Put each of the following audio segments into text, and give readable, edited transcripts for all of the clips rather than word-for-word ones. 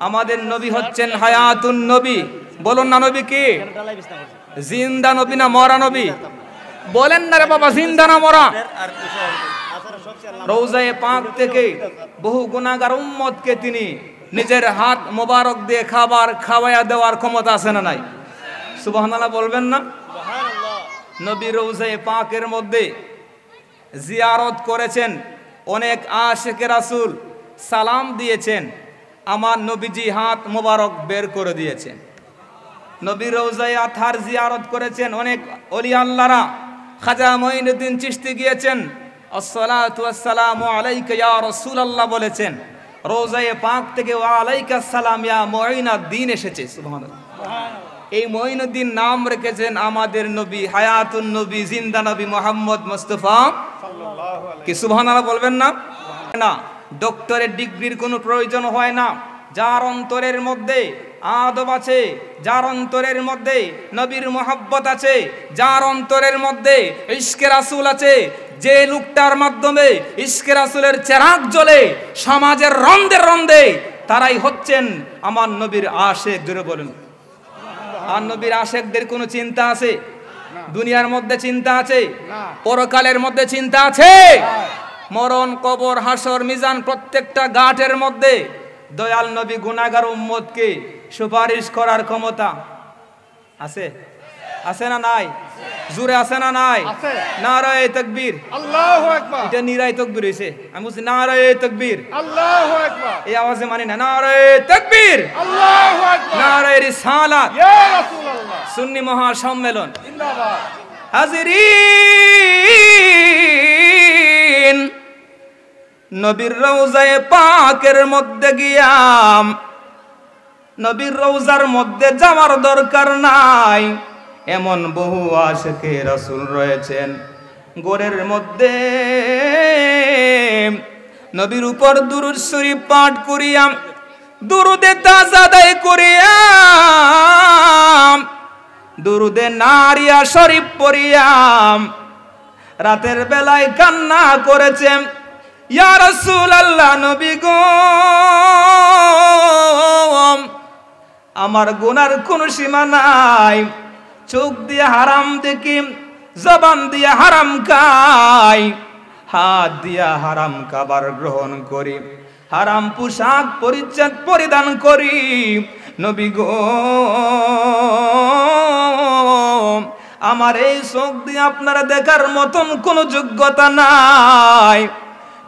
আমাদের নবী হচ্ছেন হায়াতুন নবী। বলুন না নবী কি? জিন্দা নবী না মরা নবী? বলেন না রে বাবা, জিন্দা না মরা? রওজায়ে পাক থেকে বহু গুনাহগার উম্মতকে তিনি নিজের হাত মোবারক দিয়ে খাবার খাওয়ায়া দেওয়ার ক্ষমতা আছে না নাই? সুবহানাল্লাহ বলবেন না? নবী রওজায়ে পাকের মধ্যে জিয়ারত করেছেন, অনেক আশিকে রাসূল সালাম দিয়েছেন, আমার নবীজি হাত মোবারক বের করে দিয়েছেন। নবী রওজায়ে আতহার জিয়ারত করেছেন, অনেক ওলি আল্লাহরা, খাজা মঈনুদ্দিন চিশতি গিয়েছেন, আসসালাতু ওয়াসসালামু আলাইকা ইয়া রাসূলুল্লাহ বলেছেন। রওজায়ে পাক থেকে ওয়া আলাইকাস সালাম ইয়া মুঈনুদ্দিন এসেছে। সুবহানাল্লাহ। এই মঈনুদ্দিন নাম রেখেছেন আমাদের নবী, হায়াতুন নবী, জিন্দা নবী মুহাম্মদ মুস্তাফা সাল্লাল্লাহু আলাইহি। কি সুবহানাল্লাহ বলবেন না? না, ডক্টরের ডিগ্রির কোনো প্রয়োজন হয় না। যার অন্তরের মধ্যে আদব আছে, যার অন্তরের মধ্যে নবীর মুহাব্বত আছে, যার অন্তরের মধ্যে ইশকে রাসূল আছে, যে লোকটার মাধ্যমে ইশকে রাসূলের চেরাগ জ্বলে সমাজের রন্ধে রন্ধে, তারাই হচ্ছেন আমার নবীর আশিক। জোরে বলুন। আর নবীর আশিকদের কোনো চিন্তা আছে? দুনিয়ার মধ্যে চিন্তা আছে? পরকালের মধ্যে চিন্তা আছে? মরণ, কবর, হাসর, মিজান, প্রত্যেকটা ঘাটের মধ্যে দয়াল নবী গুনাহগার উম্মতকে সুপারিশ করার ক্ষমতা আছে? আছে না নাই? জোরে আছে না নাই? নারায়ে তাকবীর, আল্লাহু আকবার। এটা নিরাই তাকবীর হইছে। আমি বলছি নারায়ে তাকবীর, আল্লাহু আকবার। এই আওয়াজে মানে না, নারায়ে তাকবীর, আল্লাহু আকবার। নারায়ে রিসালাত, ইয়া রাসূলুল্লাহ। সুন্নি মহা সম্মেলন জিন্দাবাদ। হাজিরিন, নবীর রওজায়ে পাকের মধ্যে গিয়াম, নবীর রওজার মধ্যে যাওয়ার দরকার নাই এমন বহু আশিকে রাসূল রয়েছেন। গোরের মধ্যে নবীর উপর দুরূদ শরীফ পাঠ করিয়াম, দুরুদে তাজা আদায় করিয়াম, দুরুদে নারিয়া শরীফ পড়িয়াম, রাতের বেলায় কান্না করেছেন, ইয়া রাসূলুল্লাহ, নবী গো, আমার গুনার কোনো সীমা নাই, চোখ দিয়ে হারাম দেখি, জবান দিয়ে হারাম খাই, হাত দিয়া হারাম খাবার গ্রহণ করি, হারাম পোশাক পরিচ্ছদ পরিধান করি, নবী গো, আমার এই চোখ দিয়ে আপনারা দেখার মতন কোনো যোগ্যতা নাই।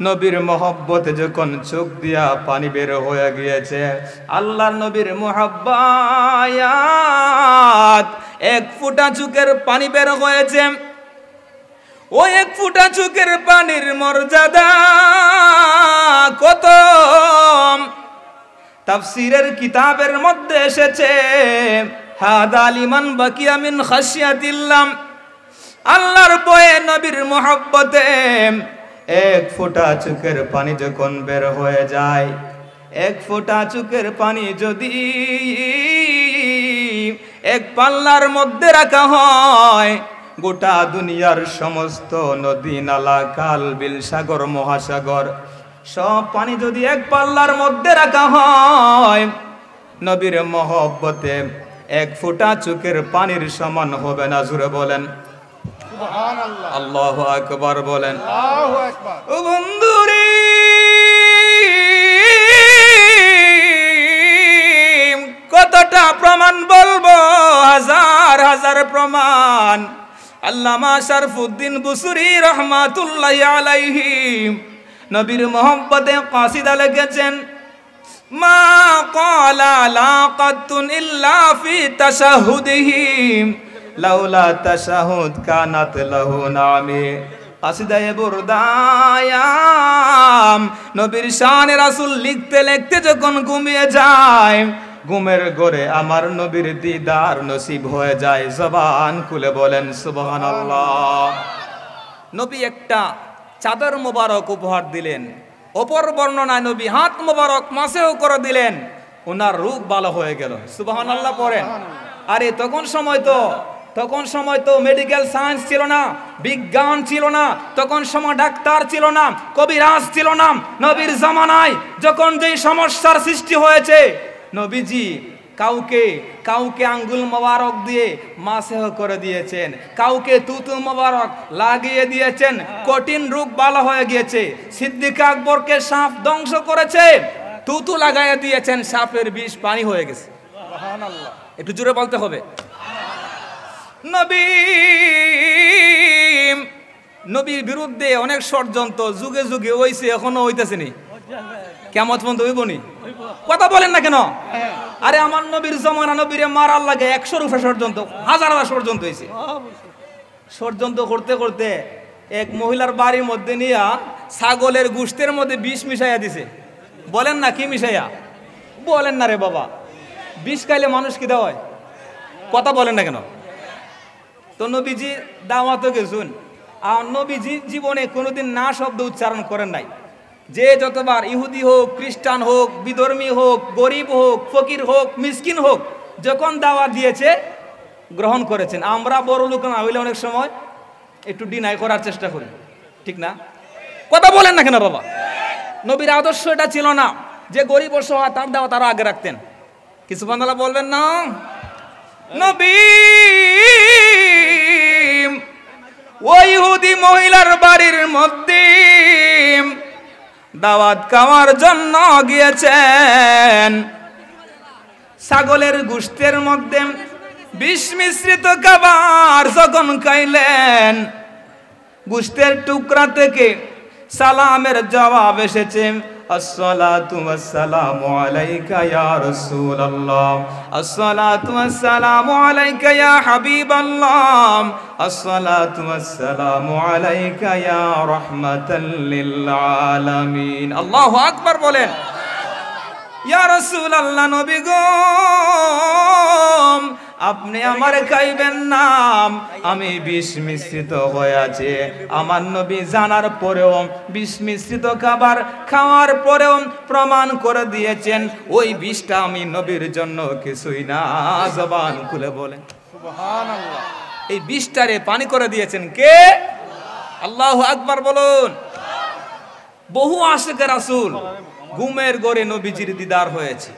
নবীর মহব্বতে যখন চোখ দিয়া পানি বের হয়ে গিয়েছে, আল্লাহর নবীর মুহাব্বত, এক ফোঁটা চোখের পানি বের হয়েছে। ওই এক ফোঁটা চোখের পানির মর্যাদা কত! তাফসীরের কিতাবের মধ্যে এসেছে, হাদা লিমান বাকিয়া মিন খাশিয়াতিল্লাহ, আল্লাহর ভয়ে নবীর মুহাব্বতে এক ফোঁটা চোখের পানি যখন বের হয়ে যায়, এক ফোঁটা চোখের পানি যদি এক পাল্লার মধ্যে রাখা হয়, গোটা দুনিয়ার সমস্ত নদী, নালা, খাল, বিল, সাগর, মহাসাগর, সব পানি যদি এক পাল্লার মধ্যে রাখা হয়, নবীর মহব্বতে এক ফোঁটা চোখের পানির সমান হবে না। জোরে বলেন সুবহানাল্লাহ, আল্লাহু আকবার বলেন। আল্লাহু আকবার। ও বন্ধুরে, কতটা প্রমাণ বলবো, হাজার হাজার প্রমাণ। আল্লামা শরফুদ্দীন বুসরি রহমাতুল্লাহি আলাইহি নবীর মহব্বতে কাসিদা লিখেছেন, মা ক্বালা লা কাতুন ইল্লা ফি তাশাহুদিহি লাউলা তাশাহুদ কানাত লাহু নামি। কাসিদায়ে বুরদায়াম নবীর শানে রাসূল লিখতে লিখতে যখন ঘুমিয়ে যায়, ঘুমের ঘরে আমার নবীর দিদার নসিব হয়ে যায়। জবান খুলে বলেন সুবহানাল্লাহ। নবী একটা চাদর মোবারক উপহার দিলেন, অপর বর্ণনায় নবী হাত মোবারক মাসেও করে দিলেন, ওনার রোগ ভালো হয়ে গেল। সুবহানাল্লাহ পড়েন। আরে তখন সময় তো মেডিকেল সায়েন্স ছিল না, বিজ্ঞান ছিল না, তখন সময় ডাক্তার ছিল না, কবিরাজ ছিল না। নবীর জামানায় যখন যেই সমস্যার সৃষ্টি হয়েছে, নবীজি কাউকে কাউকে আঙ্গুল মোবারক দিয়ে মাসেহ করে দিয়েছেন, কাউকে তুতু মোবারক লাগিয়ে দিয়েছেন, কঠিন রোগ ভালো হয়ে গিয়েছে। সিদ্দিক আকবরকে সাপ ধ্বংস করেছে, তুতু লাগাইয়ে দিয়েছেন, সাপের বিষ পানি হয়ে গেছে। সুবহানাল্লাহ, একটু জোরে বলতে হবে। নবীর বিরুদ্ধে অনেক ষড়যন্ত্র যুগে যুগে হইছে, এখনো হইতেছে নি, কিয়ামত পর্যন্ত হইব নি? কথা বলেন না কেন? আরে আমার নবীর জমানা নবীরে মারার লাগে 100 রূপে ষড়যন্ত্র, হাজার হাজার ষড়যন্ত্র হয়েছে। ষড়যন্ত্র করতে করতে এক মহিলার বাড়ির মধ্যে নিয়ে ছাগলের গোশতের মধ্যে বিষ মিশাইয়া দিছে। বলেন না কি মিশাইয়া? বলেন না রে বাবা, বিষ খাইলে মানুষ কি দেওয়া হয়? কথা বলেন না কেন? তো নবীজি দাওয়াতে গেছুন, আর নবীজি জীবনে কোনোদিন না শব্দ উচ্চারণ করেন নাই। যে যতবার ইহুদি হোক, খ্রিস্টান হোক, বিধর্মী হোক, গরিব হোক, ফকির হোক, মিসকিন হোক, যখন দাওয়াত দিয়েছে গ্রহণ করেছেন। আমরা বড় লোক না হইলে অনেক সময় একটু ডিনাই করার চেষ্টা করি, ঠিক না? কথা বলেন না কেন বাবা? নবীর আদর্শ এটা ছিল না যে গরিব অসহায় তার দাওয়াত আরো আগে রাখতেন। কিছু বান্দারা বলবেন না, নবী ওই ইহুদি মহিলার বাড়ির মধ্যে দাওয়াত খাওয়ার জন্য গিয়েছেন, ছাগলের গোশতের মধ্যে বিষ মিশ্রিত খাবার যখন খাইলেন, গোশতের টুকরা থেকে সালামের জবাব এসেছে, আসসালাতু ওয়াসসালামু আলাইকা ইয়া রাসূলুল্লাহ, আসসালাতু ওয়াসসালামু আলাইকা ইয়া হাবিবাল্লাহ, আসসালাতু ওয়াসসালামু আলাইকা ইয়া রাহমাতাল লিল আলামিন। আল্লাহু আকবার বলেন। ইয়া রাসূলুল্লাহ, নবী গো আপনি আমার খাইবেন না, আমি বিষ মিশ্রিত হয়ে আছে। আমার নবী জানার পরেও, বিষ মিশ্রিত খাবার খাওয়ার পরেও প্রমাণ করে দিয়েছেন ওই বিষটা আমি নবীর জন্য কিছুই না। জবান খুলে বলেন সুবহানাল্লাহ। এই বিষটারে পানি করে দিয়েছেন কে? আল্লাহু আকবার বলুন। বহু আশিক রাসূল ঘুমের ঘরে নবীজির দিদার হয়েছে।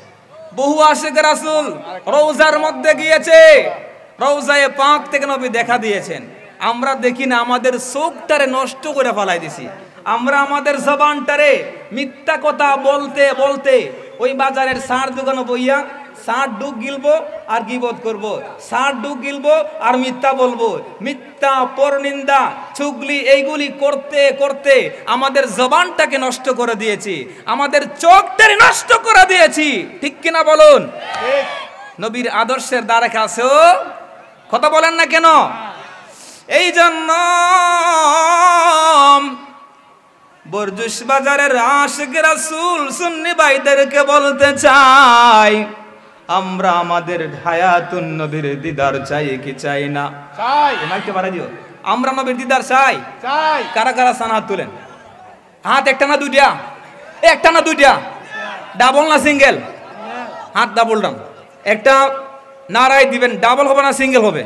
বহু আশিক রাসূল রওজার মধ্যে গিয়েছে, রওজায়ে পাক থেকে নবী দেখা দিয়েছেন। আমরা দেখি না, আমাদের চোখটারে নষ্ট করে ফেলাই দিছি। আমরা আমাদের জবানটারে মিথ্যা কথা বলতে বলতে ওই বাজারের সার দোকানে বইয়া সার ডুক গিলবো আর গীবত করব, সার ডুক গিলবো আর মিথ্যা বলবো, মিথ্যা, পরনিন্দা, চুগলি এইগুলি করতে করতে আমাদের জবানটাকে নষ্ট করে দিয়েছি, আমাদের চোখটারে নষ্ট করে দিয়েছি। ঠিক কিনা বলুন? নবীর আদর্শের দ্বারা কাছে কথা বলেন না কেন? এই জন্য বরজুস বাজারের আশিক রাসূল সুন্নি ভাইদেরকে বলতে চাই, আমরা আমাদের হায়াতুন নবীর দিদার চাই কি চাই না? চাই। মাইকটা বাড়াই দিও। আমরা নবীর দিদার চাই, চাই। কারা কারা সান হাত তুলেন। হাত একটা না দুইটা? একটা না দুইটা? ডাবল না সিঙ্গেল? হাত ডাবল ডান। একটা নারায় দিবেন, ডাবল হবে না সিঙ্গেল হবে?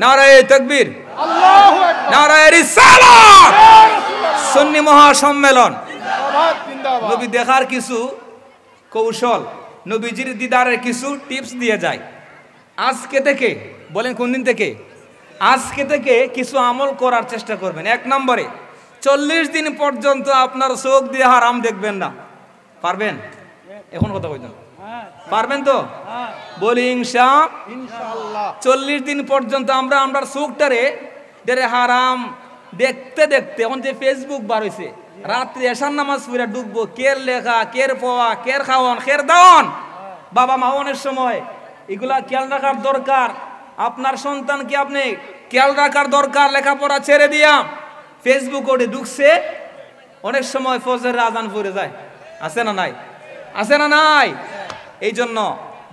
নারায়ে তাকবীর, আল্লাহু আকবার, নারায়ে রিসালাত, সুন্নি মহাসম্মেলন। নবী দেখার কিছু কৌশল, নবীজির দিদারের কিছু টিপস দিয়ে যায়। আজকে থেকে বলেন, কোন দিন থেকে? আজকে থেকে কিছু আমল করার চেষ্টা করবেন। 1 নম্বরে 40 দিন পর্যন্ত আপনার চোখ দিয়ে হারাম দেখবেন না। পারবেন? এখন কথা বলছেন, পারবেন তো? বলি ইনশাআল্লাহ। 40 দিন পর্যন্ত আমরা আমরা চোখটারে হারাম দেখতে দেখতে, এখন যে ফেসবুক বার হয়েছে, রাত্রি এশার নামাজ পড়ে ডুববো, কের লেখা, কের পাওয়া, কের খাওয়ান, কের দাওয়ান। বাবা মা অনেক সময় এগুলা খেয়াল রাখার দরকার। আপনার সন্তানকে আপনি খেয়াল রাখার দরকার। লেখাপড়া ছেড়ে দিয়া ফেসবুক ওঠে ঢুকছে, অনেক সময় ফজরের আজান পড়ে যায়। আছে না নাই? আছে না নাই? এই জন্য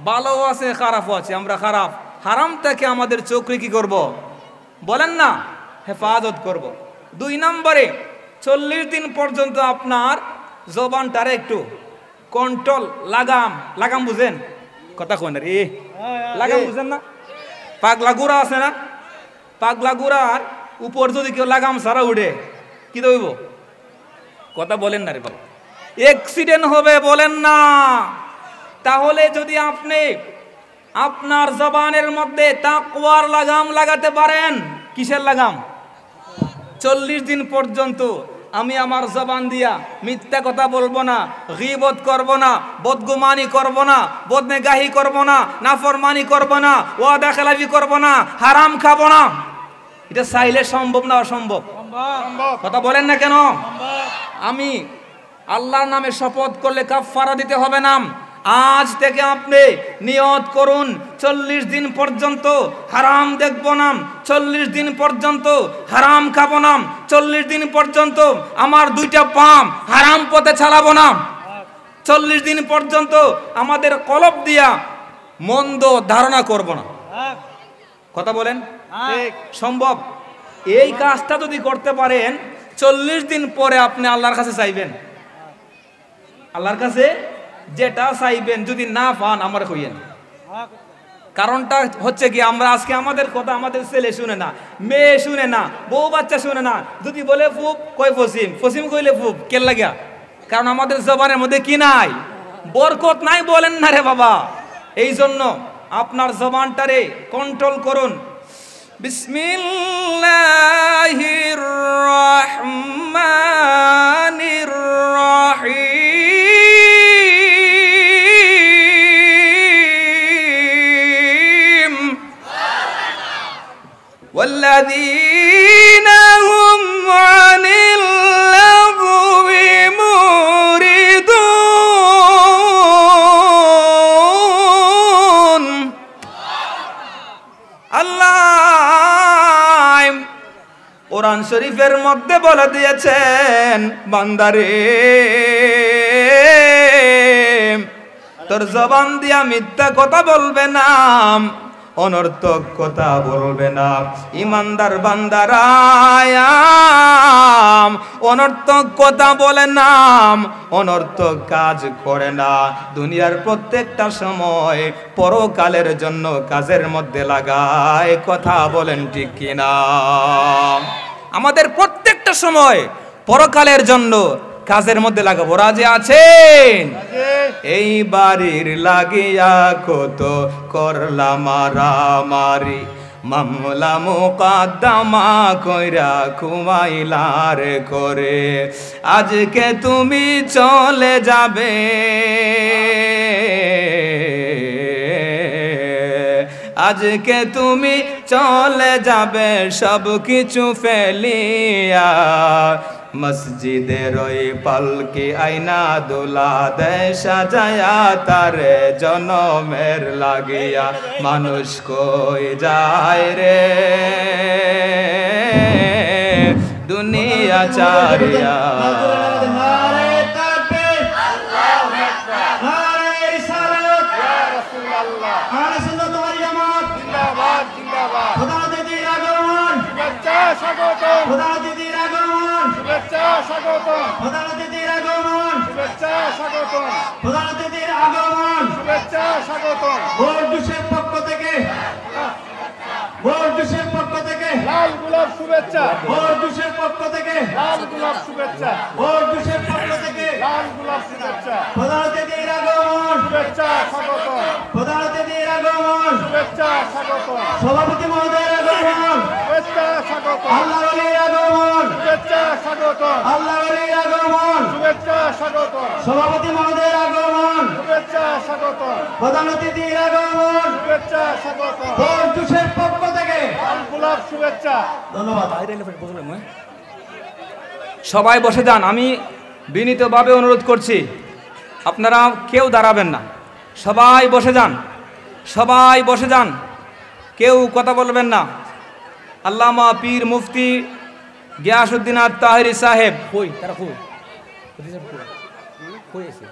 ভালোও আছে, খারাপও আছে। আমরা খারাপ হারাম থেকে আমাদের চোখে কি করব? বলেন না, হেফাজত করব। 2 নম্বরে 40 দিন পর্যন্ত আপনার জবানটারে একটু কন্ট্রোল, লাগাম বুঝেন? কথা কন রে, লাগাম বুঝেন না? পাগলা গুড়া আছে না? পাগলা গুড়ার উপর যদি কেউ লাগাম ছাড়া উঠে কি দইব? কথা বলেন না রে বাবা, অ্যাক্সিডেন্ট হবে। বলেন না, তাহলে যদি আপনি আপনার জবানের মধ্যে তাকওয়ার লাগাম লাগাতে পারেন, কিসের লাগাম? 40 দিন পর্যন্ত আমি আমার জবান দিয়া মিথ্যা কথা বলবো না, গীবত করব না, বদগুমানি করব না, বদনেগাহি করব না, নাফরমানি করব না, ওয়াদা খেলাফি করব না, হারাম খাবো না। এটা চাইলে সম্ভব না অসম্ভব? কথা বলেন না কেন? আমি আল্লাহর নামে শপথ করলে কাফারা দিতে হবে না। আজ থেকে আপনি নিয়ত করুন 40 দিন পর্যন্ত হারাম দেখব না, 40 দিন পর্যন্ত হারাম খাবো না, 40 দিন পর্যন্ত আমার দুইটা পাম হারাম পথে চালাবো না, 40 দিন পর্যন্ত আমাদের কলব দিয়া মন্দ ধারণা করব না। কথা বলেন সম্ভব? এই কাজটা যদি করতে পারেন 40 দিন পরে আপনি আল্লাহর কাছে চাইবেন, আল্লাহর কাছে যেটা চাইবেন যদি না পান আমার কইয়েন। কারণটা হচ্ছে কি, আমরা আজকে আমাদের কথা আমাদের ছেলে শুনে না, মেয়ে শুনে না, বউ বাচ্চা শুনে না। যদি বলে ফুপ কয় ফসিম, ফসিম কইলে ফুপ কেন লাগিয়া? কারণ আমাদের জবানের মধ্যে কি নাই? বরকত নাই। বলেন না রে বাবা। এই জন্য আপনার জবানটারে কন্ট্রোল করুন। বিসমিল্লাহির রহমানির রহিম والذين هم عن اللغو معرضون আল্লাহ কোরআন শরীফের মধ্যে বলে দিয়েছেন, বান্দারে তোর জবান দিয়া মিথ্যা কথা বলবে না, অনর্থক কথা বলবে না। ইমানদার বান্দারা অনর্থক কথা বলে না, অনর্থক কাজ করে না। দুনিয়ার প্রত্যেকটা সময় পরকালের জন্য কাজের মধ্যে লাগায়। কথা বলেন ঠিক কিনা? আমাদের প্রত্যেকটা সময় পরকালের জন্য কাজের মধ্যে লাগাবো। রাজি আছেন? এই বাড়ির লাগিয়া কত করলাম মারামারি, মামলা মুকদ্দমা কইরা খুমাইলার করে, আজকে তুমি চলে যাবে, আজকে তুমি চলে যাবে সব কিছু ফেলিয়া। মসজিদের ওই পালকি আইনা দোলা দেয় সাজায়া, তারে জনমের লাগিয়া মানুষ কই যায় রে দুনিয়া চারিয়া। প্রধান অতিথির আগমন, শুভেচ্ছা স্বাগতম। প্রধান অতিথির আগমন, শুভেচ্ছা স্বাগতম। প্রধান অতিথির আগমন, শুভেচ্ছা স্বাগতম। ভোট জুসের পক্ষ থেকে, ভোট জুসের পক্ষ থেকে লাল গোলাপ শুভেচ্ছা। ভোট জুসের পক্ষ থেকে লাল গোলাপ শুভেচ্ছা। ভোট জুসের পক্ষ থেকে লাল গোলাপ শুভেচ্ছা। প্রধান অতিথির আগমন, শুভেচ্ছা স্বাগতম। প্রধান অতিথির আগমন, শুভেচ্ছা স্বাগতম। সভাপতি মহোদয়ের আগমন, শুভেচ্ছা স্বাগতম। আল্লাহ ওলির আগমন, শুভেচ্ছা স্বাগতম। আল্লাহ ওলির আগমন, শুভেচ্ছা স্বাগতম। সভাপতি মহোদয়ের আগমন, শুভেচ্ছা স্বাগতম। প্রধান অতিথির আগমন, শুভেচ্ছা স্বাগতম। ভোট জুসের পক্ষ থেকে লাল গোলাপ শুভেচ্ছা। ধন্যবাদ। সবাই বসে যান। আমি বিনীতভাবে অনুরোধ করছি, আপনারা কেউ দাঁড়াবেন না, সবাই বসে যান, সবাই বসে যান, কেউ কথা বলবেন না। আল্লামা পীর মুফতি গিয়াসউদ্দিন আত-তাহেরি সাহেব কই? তারা কই? কই আছে?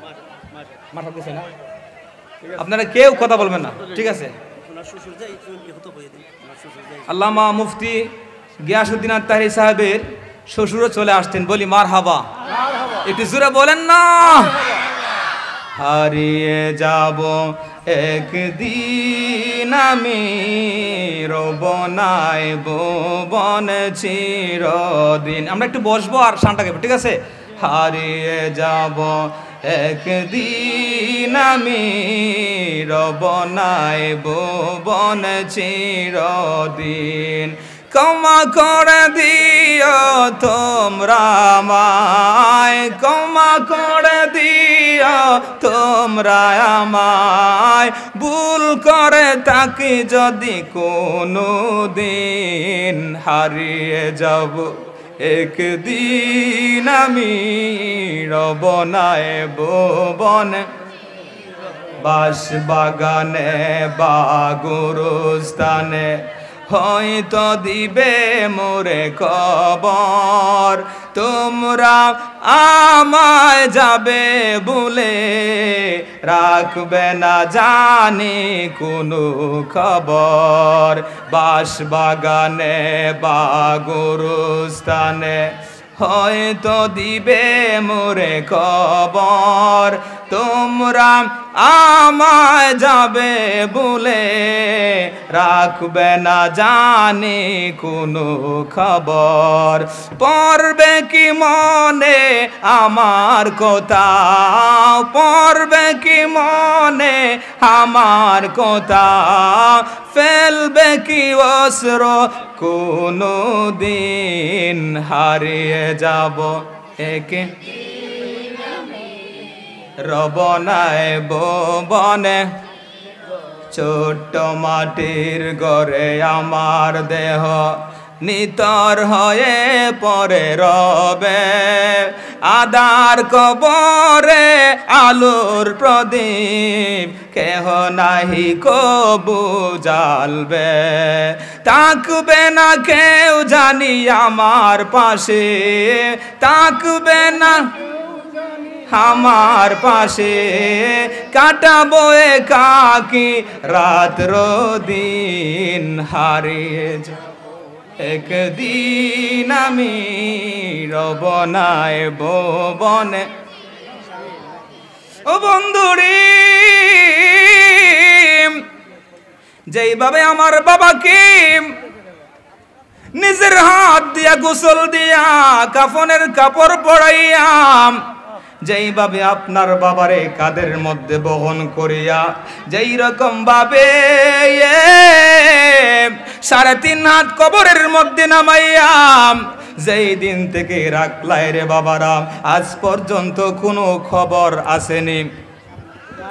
মাঠে গেছে না? আপনারা কেউ কথা বলবেন না, ঠিক আছে? আল্লামা মুফতি গিয়াসউদ্দিন আত-তাহেরি সাহেবের শ্বশুরও চলে আসতেন। বলি মারহাবা। একটু জোরে বলেন না। হারিয়ে যাব একদিন আমি, রব নাই ভুবন চিরদিন। আমরা একটু বসবো আর শানটা গাইবো, ঠিক আছে? হারিয়ে যাব একদিন আমি রব নাই ভুবন চিরদিন ক্ষমা করে দিও তোমরা আমায় ক্ষমা করে দিও তোমরা আমায় ভুল করে থাকি যদি কোনো দিন হারিয়ে যাব একদিন আমি রব নাই ভুবন বাস বাগানে বা গুরুস্থানে হয়তো দিবে মোরে খবর তোমরা আমায় যাবে বলে রাখবে না জানি কোনো খবর বাস বাগানে বা গুরুস্থানে হয়তো দিবে মোরে খবর তোমরা আমায় যাবে বলে রাখবে না জানি কোনো খবর পড়বে কি মনে আমার কথা পড়বে কি মনে আমার কথা ফেলবে কি অস্ত্র কোনো দিন হারিয়ে যাব একে রব নাই ভুবনে ছোট্ট মাটির ঘরে আমার দেহ নিতর হয়ে পরে রবে আদার কবরে আলোর প্রদীপ কেহ নাহি কবু জ্বালবে তাকবে না কেউ জানি আমার পাশে তাকবে না আমার পাশে কাটাবো একাকি রাত্র দিন হারিয়ে একদিন আমি রব নাই ভুবনে ও বন্ধুরি যেইভাবে আমার বাবাকে নিজের হাত দিয়া গোসল দিয়া কাফনের কাপড় পরাইয়া যেইভাবে আপনার বাবারে কাদের মধ্যে বহন করিয়া যেই রকম ভাবে 3.5 হাত কবরের মধ্যে নামাইয়া যেই দিন থেকে রাখলাই রে বাবারা আজ পর্যন্ত কোনো খবর আসেনি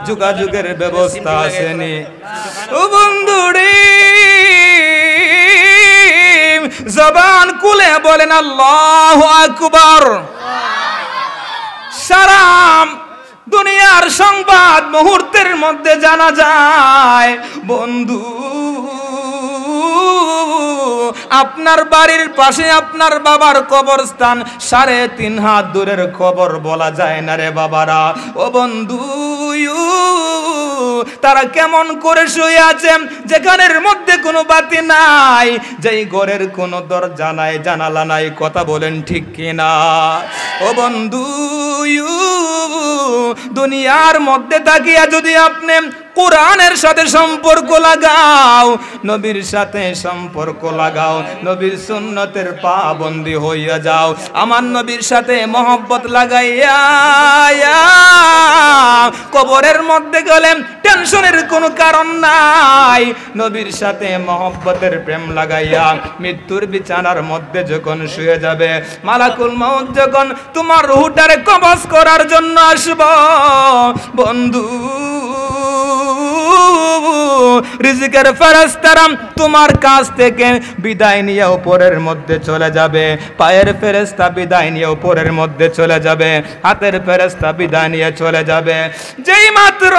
যোগাযোগের ব্যবস্থা আসেনি ও বন্ধুরে জবান খুলে বলেন আল্লাহু আকবার সারা দুনিয়ার সংবাদ মুহূর্তের মধ্যে জানা যায় বন্ধু আপনার বাড়ির পাশে আপনার বাবার কবরস্থান 3.5 হাত দূরের খবর বলা যায় না রে বাবারা ও বন্ধু তারা কেমন করে শুয়ে আছে যেখানের মধ্যে কোনো বাতি নাই যেই ঘরের কোনো দরজা নাই জানালা নাই কথা বলেন ঠিক কিনা ও বন্ধু দুনিয়ার মধ্যে থাকিয়া যদি আপনি কোরআনের সাথে সম্পর্ক লাগাও নবীর সাথে সম্পর্ক লাগাও নবীর সুন্নতের পাবন্দি হইয়া যাও আমার নবীর সাথে মহব্বত লাগাইয়া কবরের মধ্যে গেলে টেনশনের কোনো কারণ নাই নবীর সাথে মহব্বতের প্রেম লাগাইয়া মৃত্যুর বিছানার মধ্যে যখন শুয়ে যাবে মালাকুল মউত যখন তোমার রূহটারে কবজ করার জন্য আসবে বন্ধু রিজিকের ফেরেশতারা তোমার কাছ থেকে বিদায় নিয়ে উপরের মধ্যে চলে যাবে পায়ের ফেরেশতা বিদায় নিয়ে উপরের মধ্যে চলে যাবে হাতের ফেরেশতা বিদায় নিয়ে চলে যাবে যেই মাত্র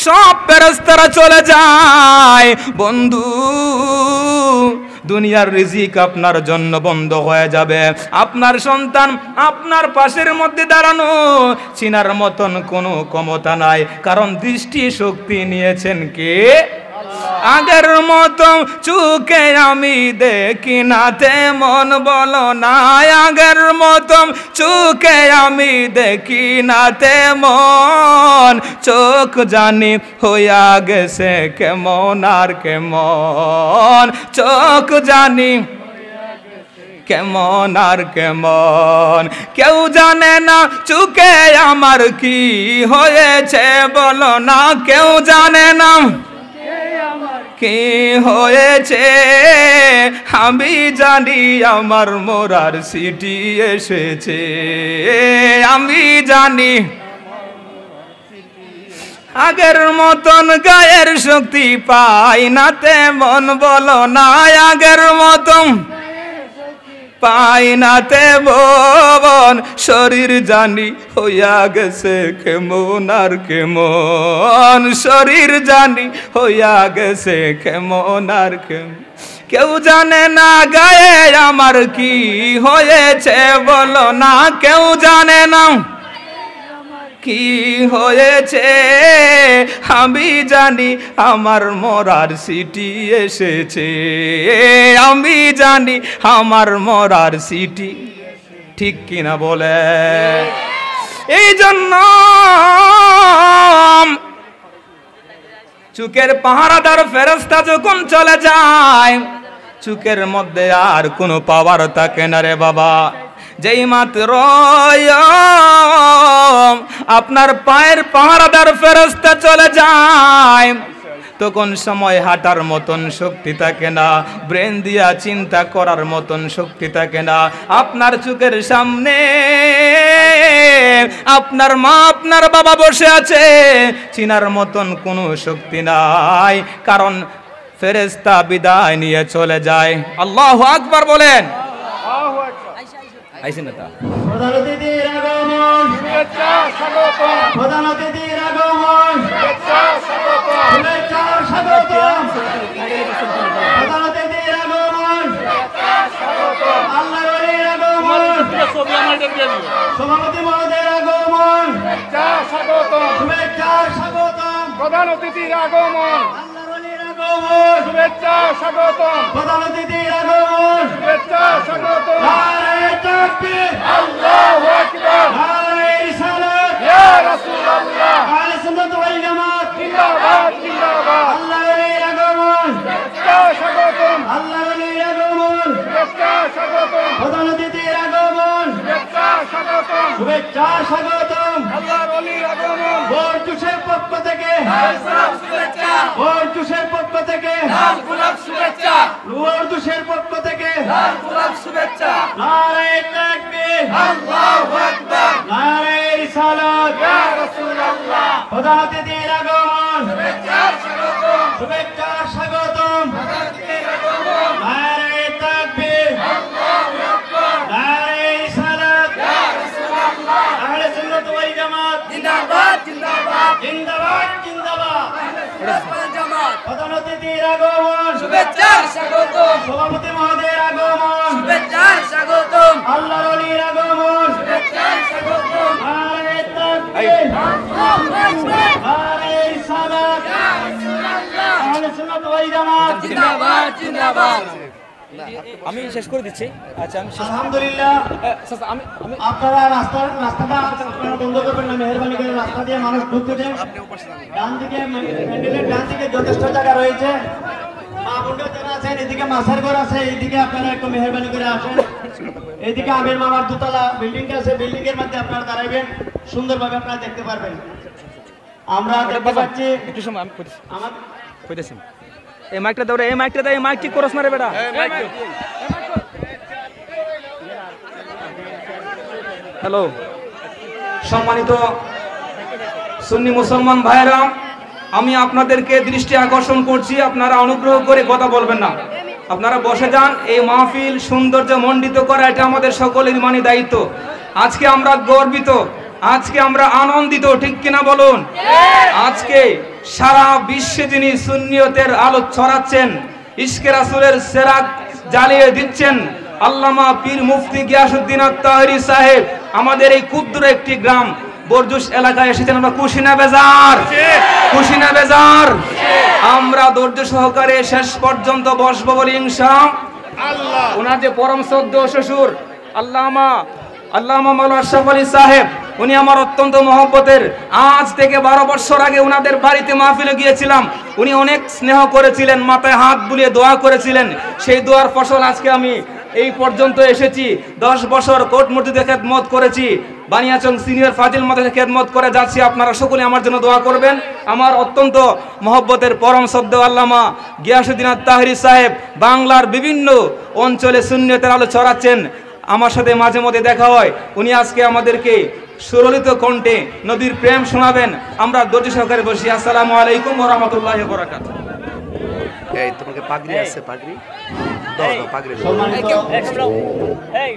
সব ফেরেশতারা চলে যায় বন্ধু দুনিয়ার রিজিক আপনার জন্য বন্ধ হয়ে যাবে আপনার সন্তান আপনার পাশের মধ্যে দাঁড়ানো চিনার মতন কোনো ক্ষমতা নাই কারণ দৃষ্টি শক্তি নিয়েছেন কে আগের মতো চোখে আমি দেখি না তেমন বলো না আগের মতো চোখে আমি দেখি না তেমন চোখ জানি হইয়া গেছে কেমন আর কেমন চোখ জানি কেমন আর কেমন, কেউ জানে না চুকে আমার কি হয়েছে বলো না, কেউ জানে না কি হয়েছে, আমি জানি আমার মরার সিটি এসেছে, আমি জানি আগের মতন গায়ের শক্তি পাই না তেমন বলো না, আগের মতন পাই না তেমন, শরীর জানি হইয়া গেছে কেমন আর কেমন, শরীর জানি হইয়া গেছে কেমন আর কেমন, কেউ জানে না গায়ে আমার কি হয়েছে বলো না, কেউ জানে না কি হয়েছে, আমি জানি আমার মরার সিটি এসেছে, আমি জানি আমার মরার সিটি, ঠিক কিনা বলে। এই জন্য চুকের পাহারাদার ফেরেশতা যখন চলে যায়, চুকের মধ্যে আর কোনো পাওয়ার থাকে না রে বাবা। যেই মাত্র আপনার পায়ের পাহারাদার ফেরেশতা চলে যায়, তখন সময় হাঁটার মতন শক্তি থাকে না, ব্রেন দিয়া চিন্তা করার মতন শক্তি থাকে না। আপনার চোখের সামনে আপনার মা আপনার বাবা বসে আছে, চিনার মতন কোনো শক্তি নাই, কারণ ফেরেশতা বিদায় নিয়ে চলে যায়। আল্লাহু আকবার বলেন। আইসেন না তা প্রধান অতিথির আগমন, শুভেচ্ছা স্বাগতম, প্রধান অতিথির আগমন, শুভেচ্ছা স্বাগতম, শুভেচ্ছা স্বাগতম, প্রধান অতিথির আগমন, শুভেচ্ছা স্বাগতম, আল্লাহর ওলির আগমন, সভাপতি মহোদয়ের আগমন, শুভেচ্ছা স্বাগতম, শুভেচ্ছা স্বাগতম, প্রধান অতিথির আগমন, আল্লাহর ওলির আগমন, শুভেচ্ছা স্বাগতম, প্রধান অতিথির আগমন, শুভেচ্ছা স্বাগতম, নারে তাকবীর, আল্লাহু আকবার, নারে রিসালাত, ইয়া রাসূলুল্লাহ, আহলে সুন্নাত ওয়াল জামাত জিন্দাবাদ জিন্দাবাদ, আল্লাহর ওলির আগমন, শুভেচ্ছা স্বাগতম, আল্লাহর ওলির আগমন, শুভেচ্ছা স্বাগতম, প্রধান অতিথির আগমন, শুভেচ্ছা স্বাগতম, শুভেচ্ছা স্বাগতম, আল্লাহর ওলির আগমন, বরজুসের পক্ষ থেকে সালাম শুভেচ্ছা, বরজুসের পক্ষ থেকে লাল গোলাপ শুভেচ্ছা, বরজুসের পক্ষ থেকে লাল গোলাপ শুভেচ্ছা, নারে তাকবীর, আল্লাহু আকবার, নারে রিসালাত, ইয়া রাসূলুল্লাহ, প্রধান অতিথির আগমন, শুভেচ্ছা স্বাগতম, শুভেচ্ছা স্বাগতম, প্রধান অতিথির আগমন, নারে তাকবীর, আল্লাহু আকবার, নারে রিসালাত, ইয়া রাসূলুল্লাহ, আহলে সুন্নাত ওয়াল জামাত জিন্দাবাদ জিন্দাবাদ, জিন্দাবাদ জিন্দাবাদ, আহলে সুন্নাত ওয়াল জামাত, প্রধান অতিথির আগমন, শুভেচ্ছা স্বাগতম, সভাপতি মহোদয়ের আগমন, শুভেচ্ছা স্বাগতম, আল্লাহর ওলির আগমন, শুভেচ্ছা স্বাগতম, নারে তাকবীর, আল্লাহু আকবার, নারে রিসালাত, ইয়া রাসূলুল্লাহ, আহলে সুন্নাত ওয়াল জামাত জিন্দাবাদ জিন্দাবাদ। আমি শেষ করে দিচ্ছি। আচ্ছা আমি আলহামদুলিল্লাহ, আমি আপনারা রাস্তাটা আপনারা বন্ধ করবেন না, মেহেরবানি করে রাস্তা দিয়ে মানুষ ঢুকতে দেন। ডান দিকে প্যান্ডেলের ডান দিকে যথেষ্ট জায়গা রয়েছে, মা বোনরা যারা আছেন এদিকে মাছের ঘর আছে, এইদিকে আপনারা একটু মেহেরবানি করে আসেন। এইদিকে আমির মামার দোতলা বিল্ডিংটা আছে, বিল্ডিং এর মধ্যে আপনারা দাঁড়াইবেন, সুন্দরভাবে আপনারা দেখতে পারবেন। আমরা দেখতে পাচ্ছি একটু সময় আমি আমার কইতেছি, এই মাইকটা দাও রে, এই মাইকটা দাও, এই মাইক ঠিক করছ না রে বেটা। হ্যালো সম্মানিত সুন্নি মুসলমান ভাইরা, আমি আপনাদেরকে দৃষ্টি আকর্ষণ করছি, আপনারা অনুগ্রহ করে কথা বলবেন না, আপনারা বসে যান। এই মাহফিল সৌন্দর্য মণ্ডিত করা এটা আমাদের সকলের ইমানি দায়িত্ব। আজকে আমরা গর্বিত, আজকে আমরা আনন্দিত, ঠিক কিনা বলুন? আজকে সারা বিশ্বে যিনি সুন্নিয়তের আলো ছড়াচ্ছেন, ইশকে রাসূলের সেরাত জ্বালিয়ে দিচ্ছেন, আল্লামা পীর মুফতি গিয়াসউদ্দিন আত-তাহেরি সাহেব আমাদের এই ক্ষুদ্র একটি গ্রাম বরজুস এলাকায় এসেছেন। আমরা খুশি না বেজার? খুশি না বেজার? আমরা ধৈর্য সহকারে শেষ পর্যন্ত বসবো বলি ইনশাআল্লাহ। ওনার যে পরম শ্রদ্ধেয় শ্বশুর আল্লামা মাওলানা আশরাফ আলী সাহেব, উনি আমার অত্যন্ত মহব্বতের। আজ থেকে 12 বছর আগে ওনাদের বাড়িতে মাহফিলে গিয়েছিলাম, উনি অনেক স্নেহ করেছিলেন, মাথায় হাত বুলিয়ে দোয়া করেছিলেন। সেই দোয়ার ফসল আজকে আমি এই পর্যন্ত এসেছি। 10 বছর কোট মসজিদে খেদমত করেছি, বানিয়াচং সিনিয়র ফাজিল মাদ্রাসায় খেদমত করে যাচ্ছি। আপনারা সকলে আমার জন্য দোয়া করবেন। আমার অত্যন্ত মহব্বতের পরম শব্দ আল্লামা গিয়াসউদ্দিন আত-তাহরি সাহেব বাংলার বিভিন্ন অঞ্চলে সুন্নিয়তের আলো ছড়াচ্ছেন। আমার সাথে মাঝে মধ্যে দেখা হয়। উনি আজকে আমাদেরকে সুরলিত কণ্ঠে নবীর প্রেম শোনাবেন। আমরা ধৈর্য সহকারে বসি। আসসালামু আলাইকুম ওয়া রাহমাতুল্লাহি ওয়া বারাকাতুহু। এই তোমাকে পাগড়ি আছে, পাগড়ি দাও, দাও পাগড়ি দাও। সম্মানিত এই